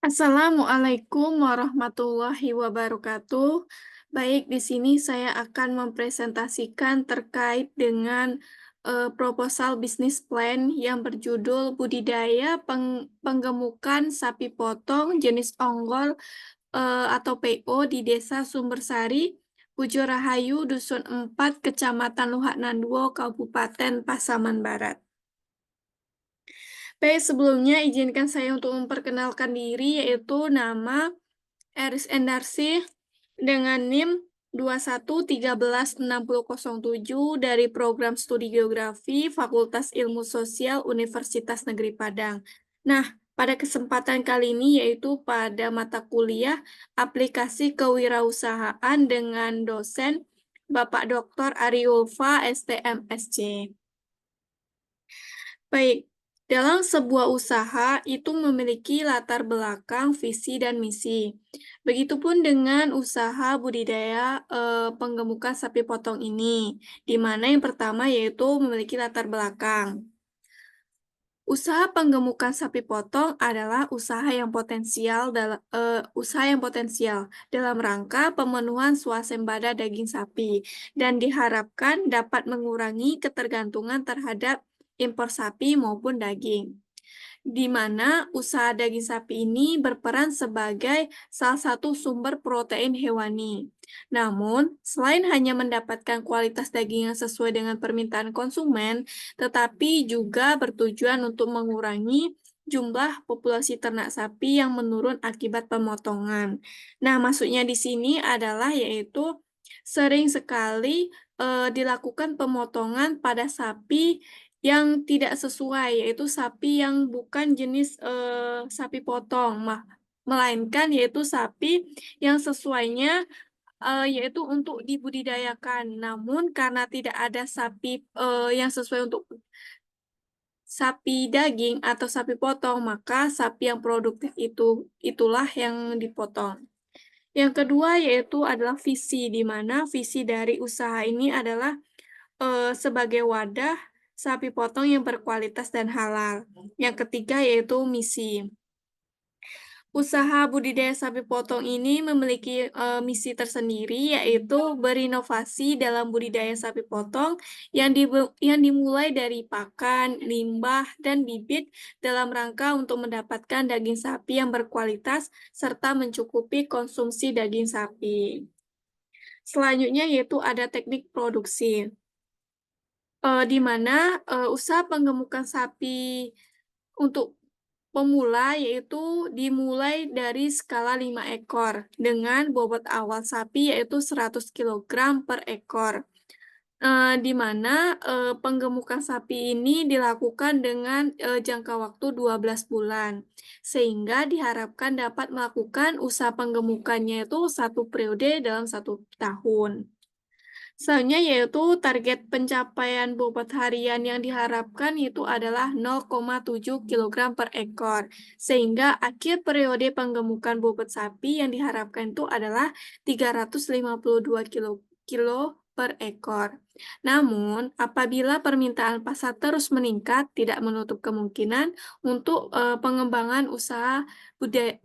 Assalamualaikum warahmatullahi wabarakatuh. Baik, di sini saya akan mempresentasikan terkait dengan proposal bisnis plan yang berjudul Budidaya Penggemukan Sapi Potong Jenis Ongol atau PO di Desa Sumbersari, Pujorahayu, Dusun 4, Kecamatan Luhak Nanduo, Kabupaten Pasaman Barat. Baik, sebelumnya izinkan saya untuk memperkenalkan diri, yaitu nama Eris Endarsih dengan NIM 21136007 dari Program Studi Geografi Fakultas Ilmu Sosial Universitas Negeri Padang. Nah, pada kesempatan kali ini yaitu pada mata kuliah Aplikasi Kewirausahaan dengan dosen Bapak Dr. Ariulfa STMSC. Baik, dalam sebuah usaha itu memiliki latar belakang, visi, dan misi. Begitupun dengan usaha budidaya penggemukan sapi potong ini, di mana yang pertama yaitu memiliki latar belakang. Usaha penggemukan sapi potong adalah usaha yang potensial dalam rangka pemenuhan swasembada daging sapi dan diharapkan dapat mengurangi ketergantungan terhadap impor sapi maupun daging, di mana usaha daging sapi ini berperan sebagai salah satu sumber protein hewani. Namun, selain hanya mendapatkan kualitas daging yang sesuai dengan permintaan konsumen, tetapi juga bertujuan untuk mengurangi jumlah populasi ternak sapi yang menurun akibat pemotongan. Nah, maksudnya di sini adalah yaitu sering sekali dilakukan pemotongan pada sapi yang tidak sesuai, yaitu sapi yang bukan jenis, sapi potong, melainkan yaitu sapi yang sesuainya, yaitu untuk dibudidayakan. Namun karena tidak ada sapi, yang sesuai untuk sapi daging atau sapi potong, maka sapi yang produktif itulah yang dipotong. Yang kedua yaitu adalah visi, di mana visi dari usaha ini adalah sebagai wadah sapi potong yang berkualitas dan halal. Yang ketiga yaitu misi. Usaha budidaya sapi potong ini memiliki misi tersendiri, yaitu berinovasi dalam budidaya sapi potong yang dimulai dari pakan, limbah, dan bibit dalam rangka untuk mendapatkan daging sapi yang berkualitas serta mencukupi konsumsi daging sapi. Selanjutnya yaitu ada teknik produksi. Di mana, usaha penggemukan sapi untuk pemula yaitu dimulai dari skala 5 ekor dengan bobot awal sapi yaitu 100 kilogram per ekor. Di mana, penggemukan sapi ini dilakukan dengan, jangka waktu 12 bulan, sehingga diharapkan dapat melakukan usaha penggemukannya itu 1 periode dalam 1 tahun. Selanjutnya yaitu target pencapaian bobot harian yang diharapkan itu adalah 0,7 kilogram per ekor, sehingga akhir periode penggemukan bobot sapi yang diharapkan itu adalah 352 kilo per ekor. Namun, apabila permintaan pasar terus meningkat, tidak menutup kemungkinan untuk pengembangan usaha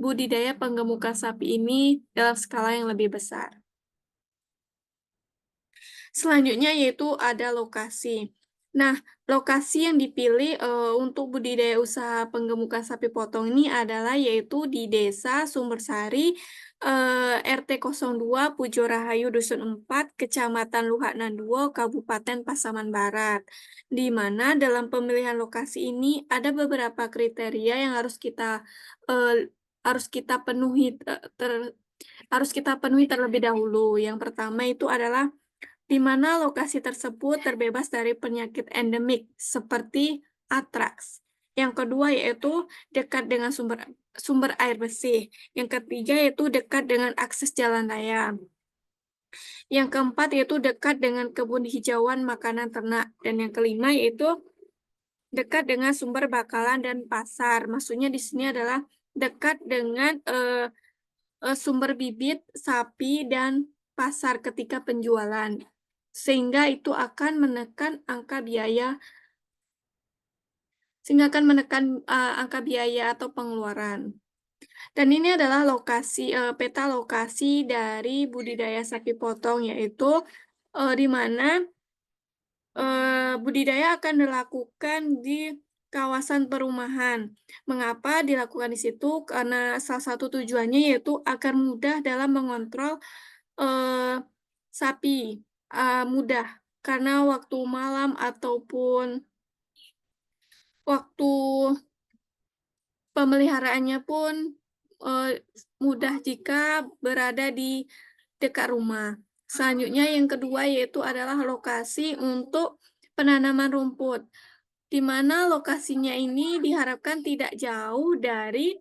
budidaya penggemukan sapi ini dalam skala yang lebih besar. Selanjutnya yaitu ada lokasi. Nah, lokasi yang dipilih, untuk budidaya usaha penggemukan sapi potong ini adalah yaitu di Desa Sumbersari, RT 02 Pujorahayu Dusun 4, Kecamatan Luhak Nanduo, Kabupaten Pasaman Barat. Di mana dalam pemilihan lokasi ini ada beberapa kriteria yang harus kita penuhi, harus kita penuhi terlebih dahulu. Yang pertama itu adalah di mana lokasi tersebut terbebas dari penyakit endemik seperti antraks. Yang kedua yaitu dekat dengan sumber air bersih. Yang ketiga yaitu dekat dengan akses jalan raya. Yang keempat yaitu dekat dengan kebun hijauan makanan ternak. Dan yang kelima yaitu dekat dengan sumber bakalan dan pasar. Maksudnya di sini adalah dekat dengan sumber bibit sapi dan pasar ketika penjualan, sehingga itu akan menekan angka biaya angka biaya atau pengeluaran. Dan ini adalah peta lokasi dari budidaya sapi potong, yaitu di mana budidaya akan dilakukan di kawasan perumahan. Mengapa dilakukan di situ? Karena salah satu tujuannya yaitu agar mudah dalam mengontrol eee, sapi, mudah. Karena waktu malam ataupun waktu pemeliharaannya pun, mudah jika berada di dekat rumah. Selanjutnya yang kedua yaitu adalah lokasi untuk penanaman rumput, di mana lokasinya ini diharapkan tidak jauh dari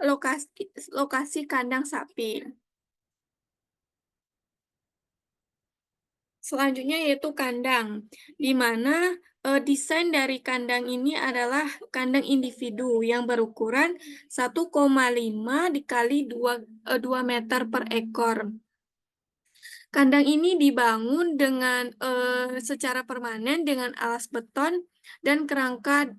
lokasi lokasi kandang sapi. Selanjutnya yaitu kandang, di mana, desain dari kandang ini adalah kandang individu yang berukuran 1,5 dikali 2 meter per ekor. Kandang ini dibangun dengan, secara permanen dengan alas beton dan kerangka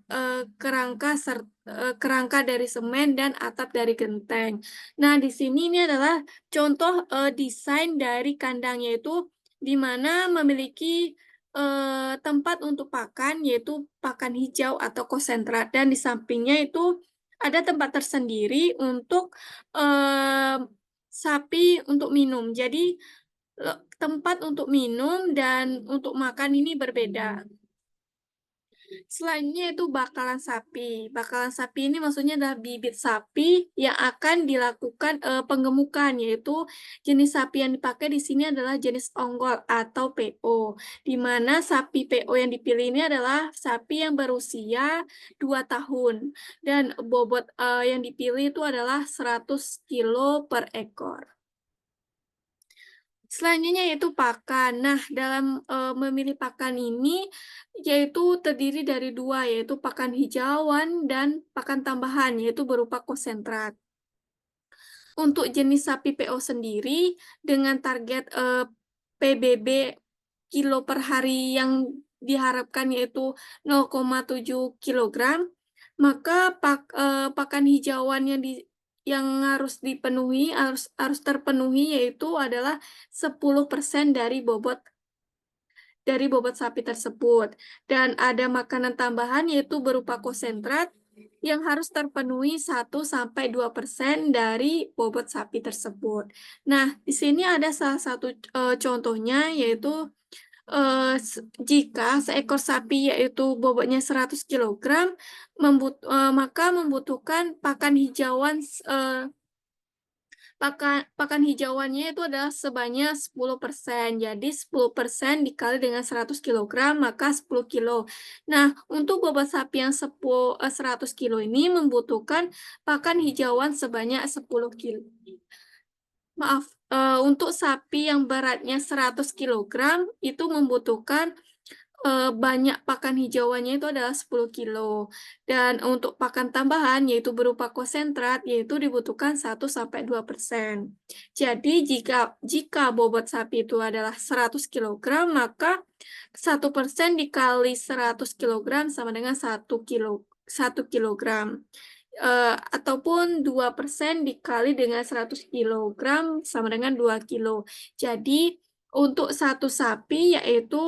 dari semen dan atap dari genteng. Nah, di sini ini adalah contoh, desain dari kandang, yaitu di mana memiliki, tempat untuk pakan, yaitu pakan hijau atau konsentrat, dan di sampingnya itu ada tempat tersendiri untuk, sapi untuk minum. Jadi, tempat untuk minum dan untuk makan ini berbeda. Selanjutnya itu bakalan sapi. Bakalan sapi ini maksudnya adalah bibit sapi yang akan dilakukan, penggemukan, yaitu jenis sapi yang dipakai di sini adalah jenis ongol atau PO, di mana sapi PO yang dipilih ini adalah sapi yang berusia 2 tahun dan bobot, yang dipilih itu adalah 100 kilo per ekor. Selanjutnya yaitu pakan. Nah, dalam, memilih pakan ini, yaitu terdiri dari 2, yaitu pakan hijauan dan pakan tambahan, yaitu berupa konsentrat. Untuk jenis sapi PO sendiri, dengan target, PBB kilo per hari yang diharapkan yaitu 0,7 kilogram, maka pakan hijauan yang harus dipenuhi, harus terpenuhi yaitu adalah 10% dari bobot sapi tersebut. Dan ada makanan tambahan yaitu berupa konsentrat yang harus terpenuhi 1-2% dari bobot sapi tersebut. Nah, di sini ada salah satu, contohnya yaitu, jika seekor sapi yaitu bobotnya 100 kilogram, maka membutuhkan pakan hijauan pakan hijauannya itu adalah sebanyak 10%. Jadi 10% dikali dengan 100 kilogram, maka 10 kilo. Nah, untuk bobot sapi yang 100 kilo ini membutuhkan pakan hijauan sebanyak 10 kilo. Maaf, untuk sapi yang beratnya 100 kilogram itu membutuhkan banyak pakan hijauannya itu adalah 10 kilo. Dan untuk pakan tambahan, yaitu berupa konsentrat, yaitu dibutuhkan 1-2%. Jadi jika bobot sapi itu adalah 100 kilogram, maka 1% dikali 100 kilogram sama dengan 1 kilogram. Ataupun 2% dikali dengan 100 kilogram sama dengan 2 kilo. Jadi untuk satu sapi yaitu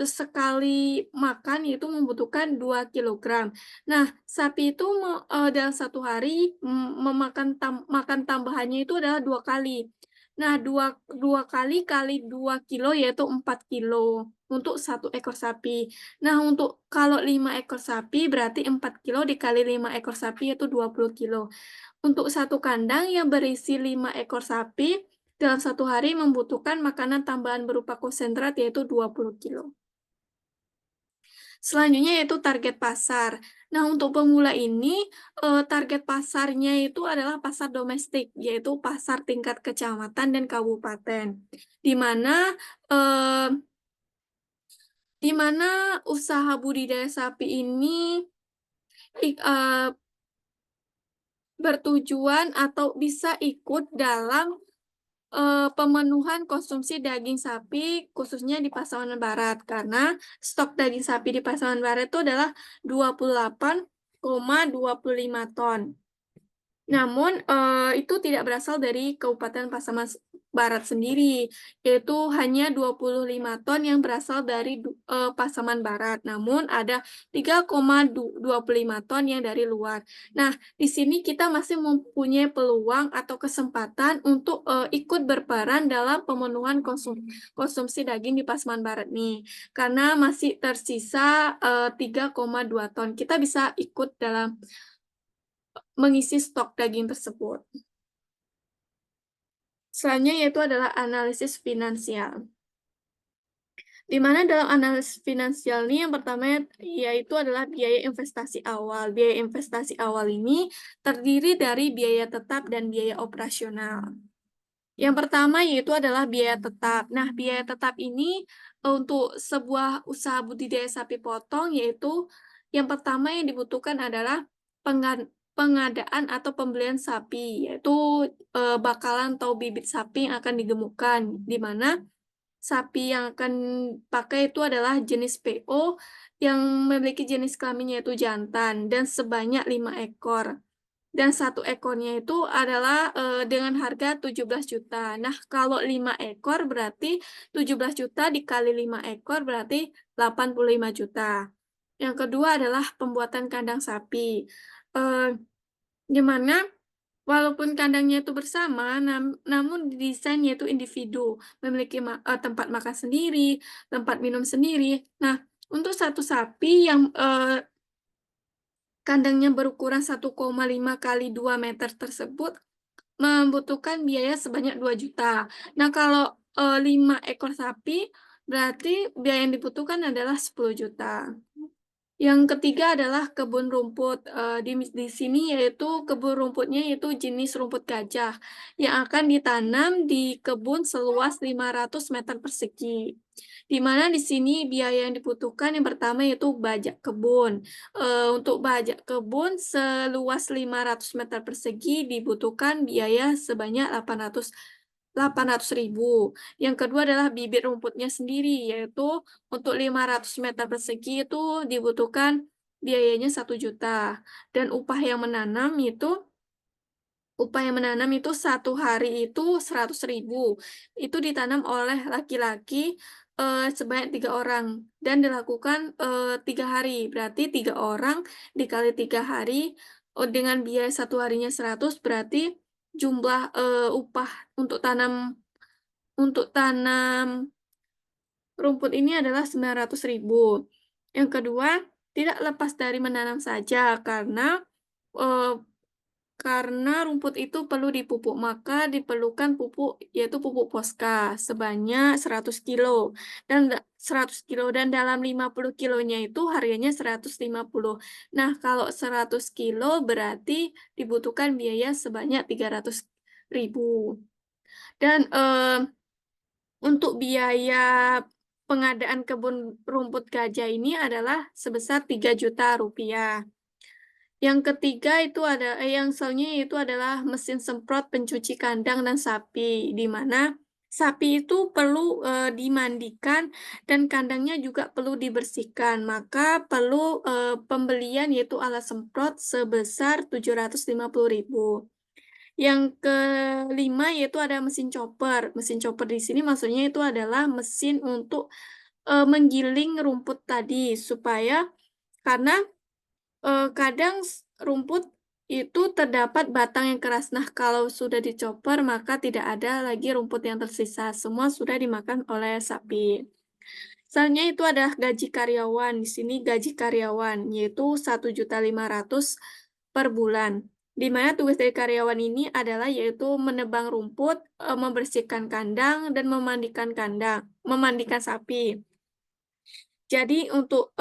sekali makan itu membutuhkan 2 kilogram. Nah, sapi itu dalam satu hari makan tambahannya itu adalah 2 kali. Nah, dua kali kali 2 kilo yaitu 4 kilo untuk satu ekor sapi. Nah, untuk kalau 5 ekor sapi berarti 4 kilo dikali 5 ekor sapi yaitu 20 kilo. Untuk satu kandang yang berisi 5 ekor sapi, dalam satu hari membutuhkan makanan tambahan berupa konsentrat yaitu 20 kilo. Selanjutnya yaitu target pasar. Nah, untuk pemula ini, target pasarnya itu adalah pasar domestik, yaitu pasar tingkat kecamatan dan kabupaten. Di mana, eee, di mana usaha budidaya sapi ini bertujuan atau bisa ikut dalam pemenuhan konsumsi daging sapi khususnya di Pasaman Barat, karena stok daging sapi di Pasaman Barat itu adalah 28,25 ton. Namun, itu tidak berasal dari Kabupaten Pasaman Barat sendiri, yaitu hanya 25 ton yang berasal dari Pasaman Barat, namun ada 3,25 ton yang dari luar. Nah, di sini kita masih mempunyai peluang atau kesempatan untuk, ikut berperan dalam pemenuhan konsumsi daging di Pasaman Barat nih, karena masih tersisa, 3,2 ton. Kita bisa ikut dalam mengisi stok daging tersebut. Selanjutnya yaitu adalah analisis finansial. Di mana dalam analisis finansial ini yang pertama yaitu adalah biaya investasi awal. Biaya investasi awal ini terdiri dari biaya tetap dan biaya operasional. Yang pertama yaitu adalah biaya tetap. Nah, biaya tetap ini untuk sebuah usaha budidaya sapi potong yaitu yang pertama yang dibutuhkan adalah pengadaan atau pembelian sapi, yaitu bakalan atau bibit sapi yang akan digemukkan, di mana sapi yang akan pakai itu adalah jenis PO yang memiliki jenis kelamin yaitu jantan dan sebanyak 5 ekor. Dan satu ekornya itu adalah, dengan harga 17 juta. Nah, kalau 5 ekor berarti 17 juta dikali 5 ekor berarti 85 juta. Yang kedua adalah pembuatan kandang sapi, eee, di mana walaupun kandangnya itu bersama, namun desainnya itu individu, memiliki tempat makan sendiri, tempat minum sendiri. Nah, untuk satu sapi yang, kandangnya berukuran 1,5 kali 2 meter tersebut membutuhkan biaya sebanyak 2 juta. Nah, kalau, 5 ekor sapi, berarti biaya yang dibutuhkan adalah 10 juta. Yang ketiga adalah kebun rumput, di sini yaitu kebun rumputnya yaitu jenis rumput gajah, yang akan ditanam di kebun seluas 500 meter persegi. Di mana di sini biaya yang dibutuhkan yang pertama yaitu bajak kebun. Untuk bajak kebun seluas 500 meter persegi dibutuhkan biaya sebanyak 800.000. Yang kedua adalah bibit rumputnya sendiri, yaitu untuk 500 meter persegi itu dibutuhkan biayanya 1 juta. Dan upah yang menanam itu 1 hari itu 100.000. Itu ditanam oleh laki-laki, sebanyak 3 orang dan dilakukan, 3 hari. Berarti 3 orang dikali 3 hari, dengan biaya 1 harinya 100 berarti jumlah, upah untuk tanam rumput ini adalah 900.000. Yang kedua, tidak lepas dari menanam saja eee, karena rumput itu perlu dipupuk, maka diperlukan pupuk, yaitu pupuk Posca sebanyak 100 kilo dan 100 kilo dan dalam 50 kilonya itu harganya 150. Nah, kalau 100 kilo berarti dibutuhkan biaya sebanyak 300.000. Dan, untuk biaya pengadaan kebun rumput gajah ini adalah sebesar 3 juta rupiah. Yang ketiga itu yang selanjutnya itu adalah mesin semprot pencuci kandang dan sapi, di mana sapi itu perlu, dimandikan dan kandangnya juga perlu dibersihkan, maka perlu, pembelian yaitu alat semprot sebesar 750.000. Yang kelima yaitu ada mesin chopper. Mesin chopper di sini maksudnya itu adalah mesin untuk, menggiling rumput tadi supaya karena, kadang rumput itu terdapat batang yang keras. Nah, kalau sudah dicopper maka tidak ada lagi rumput yang tersisa, semua sudah dimakan oleh sapi. Selanjutnya itu adalah gaji karyawan. Di sini gaji karyawan, yaitu 1.500.000 per bulan. Di mana tugas dari karyawan ini adalah yaitu menebang rumput, membersihkan kandang, dan memandikan sapi. Jadi untuk,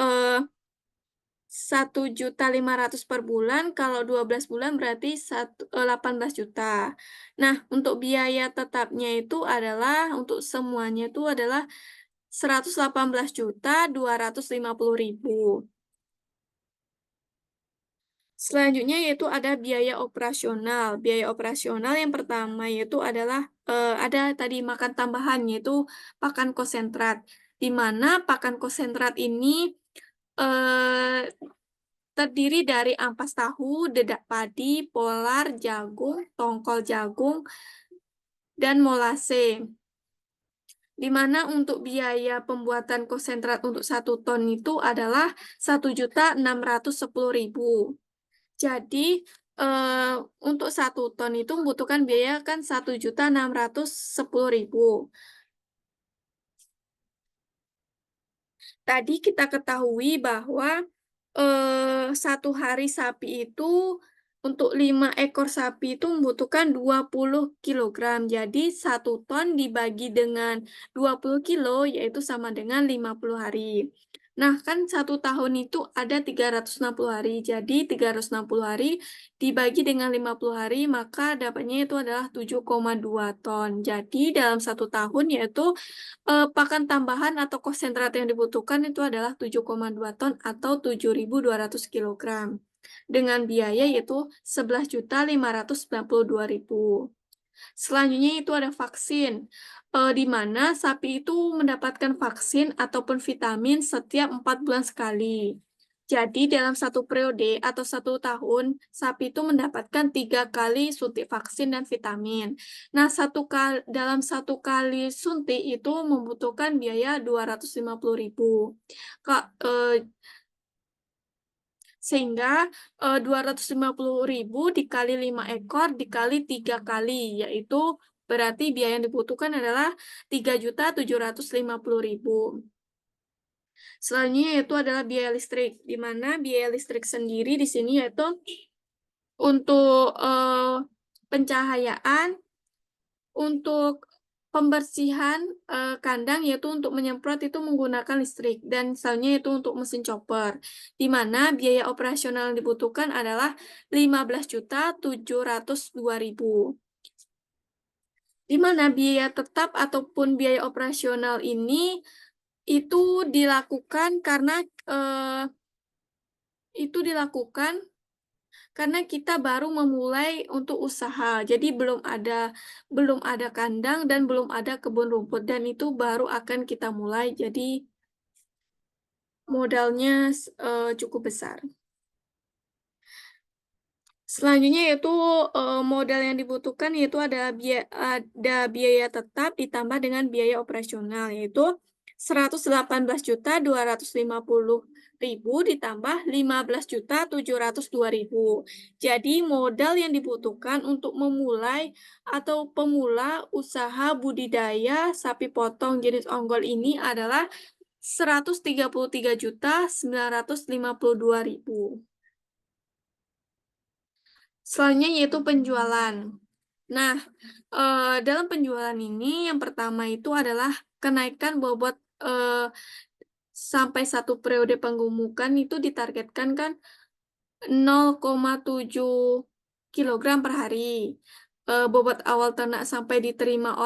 1.500.000 per bulan, kalau 12 bulan berarti 18 juta. Nah, untuk biaya tetapnya itu adalah untuk semuanya itu adalah 118.250.000. Selanjutnya yaitu ada biaya operasional. Biaya operasional yang pertama yaitu adalah, ada tadi makan tambahan yaitu pakan konsentrat, di mana pakan konsentrat ini, eee terdiri dari ampas tahu, dedak padi, polar, jagung, tongkol jagung, dan molase. Di mana untuk biaya pembuatan konsentrat untuk 1 ton itu adalah 1.610.000. Jadi, untuk 1 ton itu membutuhkan biaya kan 1.610.000. Tadi kita ketahui bahwa, 1 hari sapi itu untuk 5 ekor sapi itu membutuhkan 20 kilogram. Jadi 1 ton dibagi dengan 20 kilo yaitu sama dengan 50 hari. Nah, kan 1 tahun itu ada 360 hari. Jadi 360 hari dibagi dengan 50 hari, maka dapatnya itu adalah 7,2 ton. Jadi dalam 1 tahun yaitu pakan tambahan atau konsentrat yang dibutuhkan itu adalah 7,2 ton atau 7.200 kilogram dengan biaya yaitu 11.592.000. Selanjutnya itu ada vaksin, di mana sapi itu mendapatkan vaksin ataupun vitamin setiap 4 bulan sekali. Jadi dalam 1 periode atau 1 tahun, sapi itu mendapatkan 3 kali suntik vaksin dan vitamin. Nah, dalam 1 kali suntik itu membutuhkan biaya 250.000. Sehingga 250.000 dikali 5 ekor dikali 3 kali, yaitu berarti biaya yang dibutuhkan adalah 3.750.000. Selanjutnya yaitu adalah biaya listrik, di mana biaya listrik sendiri di sini yaitu untuk pencahayaan, untuk pembersihan kandang yaitu untuk menyemprot itu menggunakan listrik, dan selanjutnya itu untuk mesin chopper, di mana biaya operasional yang dibutuhkan adalah 15.702.000. Di mana biaya tetap ataupun biaya operasional ini itu dilakukan karena kita baru memulai untuk usaha. Jadi belum ada kandang dan belum ada kebun rumput, dan itu baru akan kita mulai. Jadi modalnya cukup besar. Selanjutnya yaitu modal yang dibutuhkan yaitu ada biaya tetap ditambah dengan biaya operasional, yaitu 118.250.000 ditambah 15.702.000. Jadi modal yang dibutuhkan untuk memulai atau pemula usaha budidaya sapi potong jenis ongol ini adalah 133.952.000. Selanjutnya yaitu penjualan. Nah, dalam penjualan ini yang pertama itu adalah kenaikan bobot sampai 1 periode penggemukan itu ditargetkan kan 0,7 kilogram per hari. Bobot awal ternak sapi diterima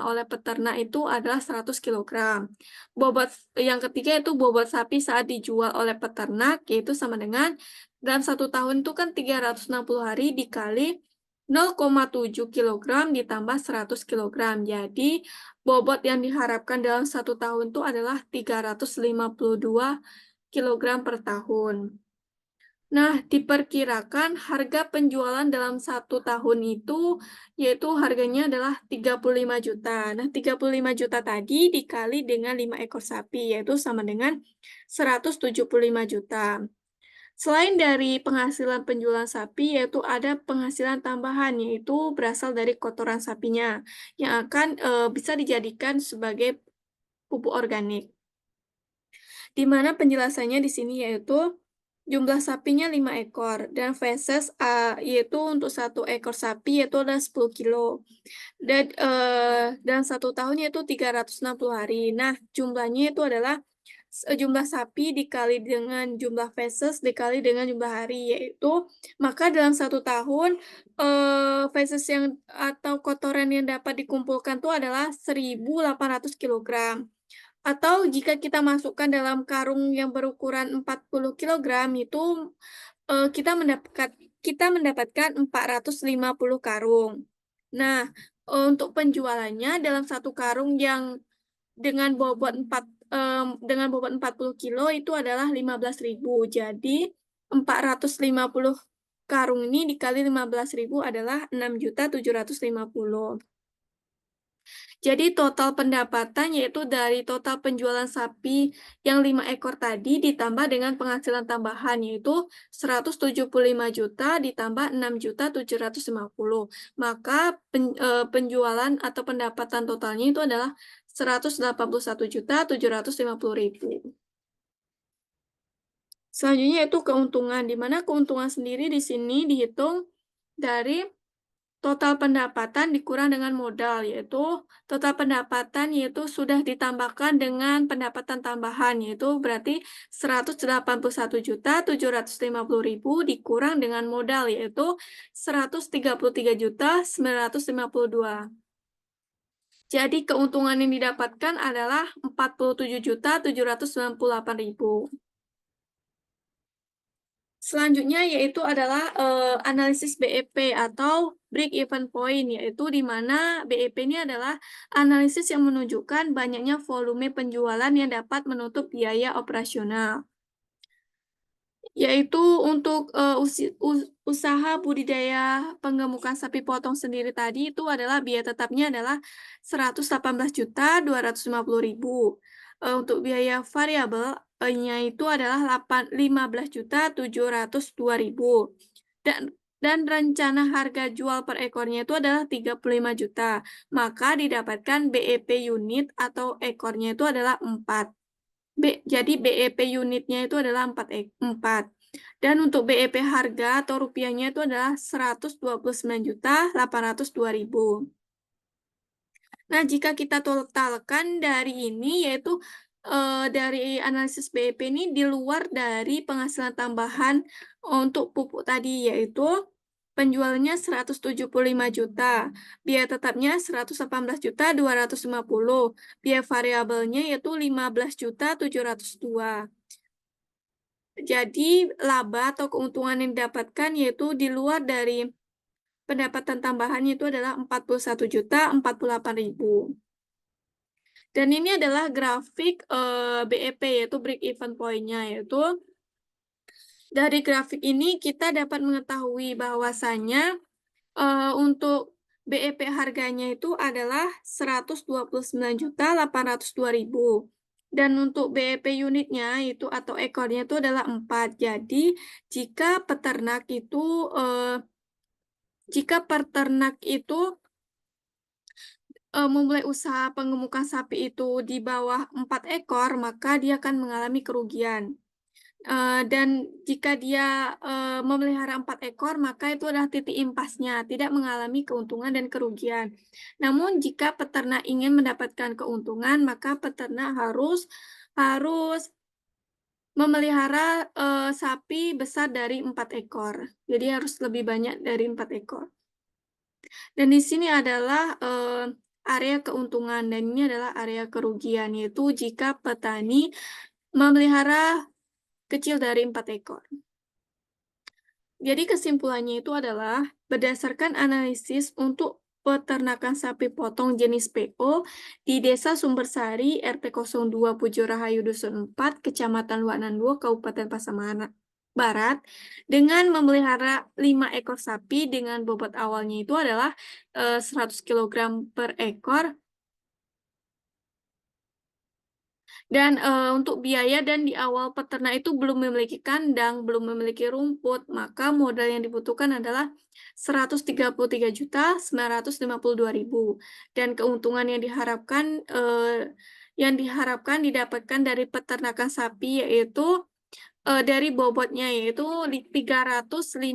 oleh peternak itu adalah 100 kilogram. Bobot yang ketiga itu bobot sapi saat dijual oleh peternak, yaitu sama dengan dalam 1 tahun itu kan 360 hari dikali 0,7 kilogram ditambah 100 kilogram. Jadi bobot yang diharapkan dalam 1 tahun itu adalah 352 kilogram per tahun. Nah, diperkirakan harga penjualan dalam 1 tahun itu, yaitu harganya adalah 35 juta. Nah, 35 juta tadi dikali dengan 5 ekor sapi, yaitu sama dengan 175 juta. Selain dari penghasilan penjualan sapi, yaitu ada penghasilan tambahan, yaitu berasal dari kotoran sapinya, yang akan bisa dijadikan sebagai pupuk organik. Di mana penjelasannya di sini yaitu jumlah sapinya 5 ekor dan feses yaitu untuk 1 ekor sapi yaitu ada 10 kilo. Dan 1 tahun yaitu 360 hari. Nah, jumlahnya itu adalah jumlah sapi dikali dengan jumlah feses dikali dengan jumlah hari, yaitu maka dalam 1 tahun feses yang atau kotoran yang dapat dikumpulkan itu adalah 1.800 kilogram. Atau jika kita masukkan dalam karung yang berukuran 40 kilogram itu, kita mendapatkan 450 karung. Nah, untuk penjualannya dalam 1 karung yang dengan bobot dengan bobot 40 kilo itu adalah 15.000. Jadi 450 karung ini dikali 15.000 adalah 6.750.000. Jadi total pendapatan yaitu dari total penjualan sapi yang 5 ekor tadi ditambah dengan penghasilan tambahan yaitu 175 juta ditambah 6.750. Maka penjualan atau pendapatan totalnya itu adalah 181.750.000. Selanjutnya yaitu keuntungan, di mana keuntungan sendiri di sini dihitung dari total pendapatan dikurang dengan modal, yaitu total pendapatan yaitu sudah ditambahkan dengan pendapatan tambahan, yaitu berarti 181.750.000 dikurang dengan modal, yaitu 133.952. Jadi keuntungan yang didapatkan adalah 47.798.000. Selanjutnya yaitu adalah analisis BEP atau break even point, yaitu di mana BEP ini adalah analisis yang menunjukkan banyaknya volume penjualan yang dapat menutup biaya operasional. Yaitu untuk usaha budidaya penggemukan sapi potong sendiri tadi itu adalah biaya tetapnya adalah 118.250.000. Untuk biaya variabelnya itu adalah 15.702.000. Dan rencana harga jual per ekornya itu adalah 35 juta. Maka didapatkan BEP unit atau ekornya itu adalah 4. Jadi BEP unitnya itu adalah 4. Dan untuk BEP harga atau rupiahnya itu adalah 129.802.000. Nah, jika kita totalkan dari ini, yaitu dari analisis BEP ini di luar dari penghasilan tambahan untuk pupuk tadi, yaitu penjualnya 175 juta, biaya tetapnya 118.250, biaya variabelnya yaitu 15.702. Jadi laba atau keuntungan yang didapatkan yaitu di luar dari pendapatan tambahan itu adalah 41.048.000. Dan ini adalah grafik BEP yaitu break even point-nya, yaitu dari grafik ini kita dapat mengetahui bahwasannya untuk BEP harganya itu adalah 129.802.000. Dan untuk BEP unitnya itu atau ekornya itu adalah 4. Jadi jika peternak itu memulai usaha penggemukan sapi itu di bawah 4 ekor, maka dia akan mengalami kerugian. Dan jika dia memelihara 4 ekor, maka itu adalah titik impasnya, tidak mengalami keuntungan dan kerugian. Namun jika peternak ingin mendapatkan keuntungan, maka peternak harus memelihara sapi besar dari 4 ekor. Jadi harus lebih banyak dari 4 ekor. Dan di sini adalah area keuntungan dan ini adalah area kerugian, yaitu jika petani memelihara kecil dari 4 ekor. Jadi kesimpulannya itu adalah berdasarkan analisis untuk peternakan sapi potong jenis PO di Desa Sumbersari, RT 02 Pujo Rahayu Dusun 4, Kecamatan Wananduo, Kabupaten Pasaman Barat, dengan memelihara 5 ekor sapi dengan bobot awalnya itu adalah 100 kg per ekor. Dan untuk biaya dan di awal peternak itu belum memiliki kandang, belum memiliki rumput, maka modal yang dibutuhkan adalah 133.952.000. Dan keuntungan yang diharapkan didapatkan dari peternakan sapi yaitu dari bobotnya yaitu 352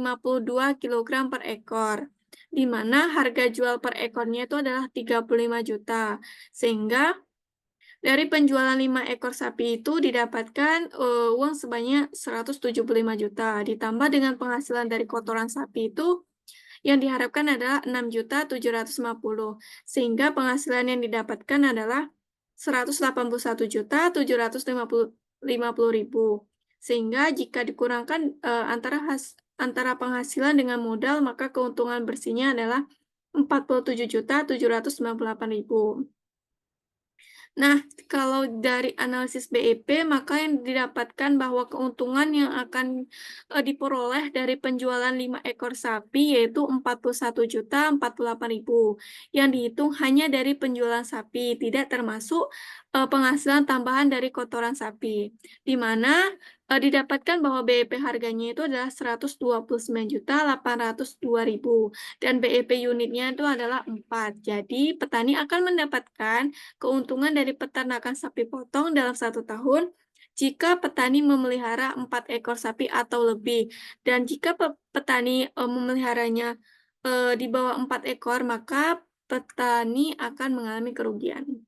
kg per ekor. Di mana harga jual per ekornya itu adalah 35 juta. Sehingga dari penjualan 5 ekor sapi itu didapatkan uang sebanyak 175 juta. Ditambah dengan penghasilan dari kotoran sapi itu yang diharapkan adalah 6.750. Sehingga penghasilan yang didapatkan adalah 181.750.000. Sehingga jika dikurangkan antara penghasilan dengan modal, maka keuntungan bersihnya adalah 47.798.000. Nah, kalau dari analisis BEP, maka yang didapatkan bahwa keuntungan yang akan diperoleh dari penjualan 5 ekor sapi yaitu 41.048.000 yang dihitung hanya dari penjualan sapi, tidak termasuk penghasilan tambahan dari kotoran sapi. Di mana didapatkan bahwa BEP harganya itu adalah 129.802.000 dan BEP unitnya itu adalah 4. Jadi petani akan mendapatkan keuntungan dari peternakan sapi potong dalam 1 tahun jika petani memelihara 4 ekor sapi atau lebih. Dan jika petani memeliharanya di bawah 4 ekor, maka petani akan mengalami kerugian.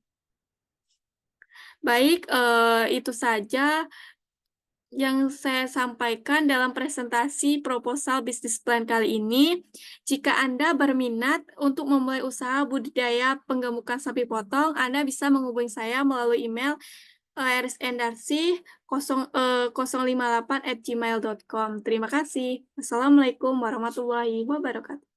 Baik, itu saja yang saya sampaikan dalam presentasi proposal bisnis plan kali ini. Jika Anda berminat untuk memulai usaha budidaya penggemukan sapi potong, Anda bisa menghubungi saya melalui email rsndarsi 058@gmail.com. Terima kasih. Wassalamualaikum warahmatullahi wabarakatuh.